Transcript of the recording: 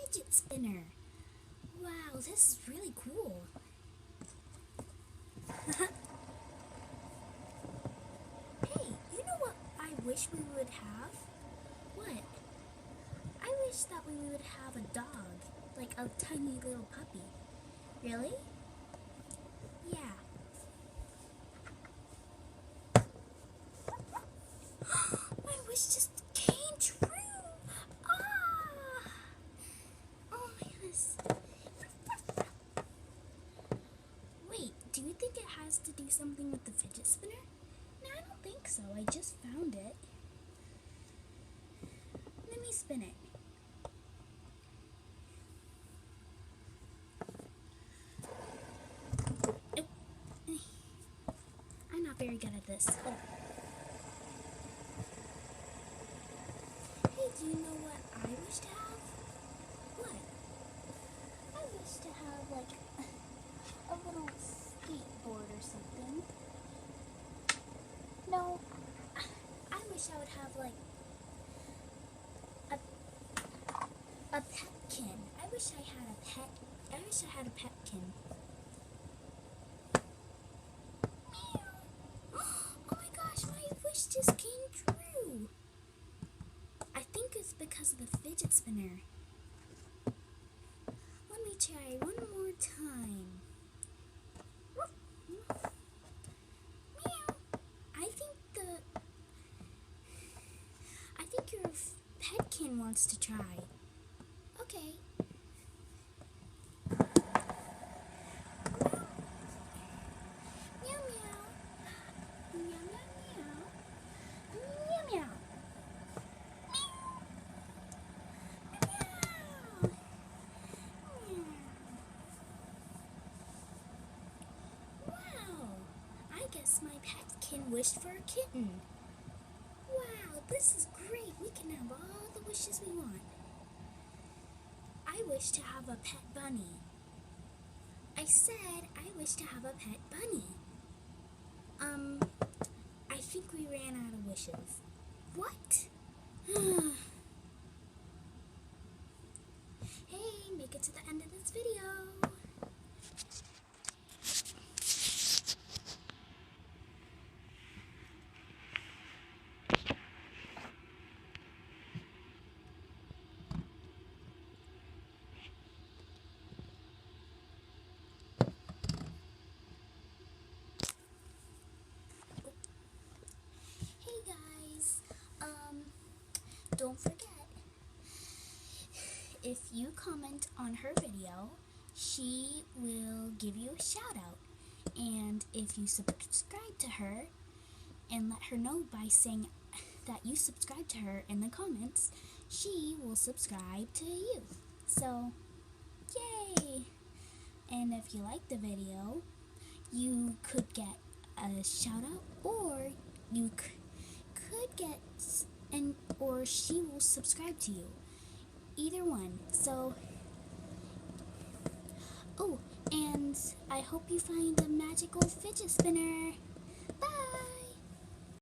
fidget spinner. Wow, this is really cool. Hey, you know what I wish we would have? What? I wish that we would have a dog, like a tiny little puppy. Really? Yeah. My wish just came true! Ah! Oh my goodness. Wait, do you think it has to do something with the fidget spinner? No, I don't think so. I just found it. Let me spin it. I'm not very good at this. Oh. Hey, do you know what I wish to have? What? I wish to have, like, a little skateboard or something. No, I wish I would have, like, a petkin. I wish I had a pet. I wish I had a petkin. Oh my gosh, my wish just came true. I think it's because of the fidget spinner. Let me try one more time. Meow. I think your petkin wants to try. Okay. Meow meow. Meow meow meow. Meow meow. Wow, I guess my petkin wished for a kitten. Wow, this is great. We can have all the wishes we want. I wish to have a pet bunny. I said I wish to have a pet bunny. I think we ran out of wishes. What? Hey, make it to the end of this video. Hey guys, don't forget, if you comment on her video, she will give you a shout out. And if you subscribe to her and let her know by saying that you subscribe to her in the comments, she will subscribe to you. So, yay! And if you like the video, you could get a shout out, or you could get or she will subscribe to you. Either one. So, oh, and I hope you find a magical fidget spinner. Bye!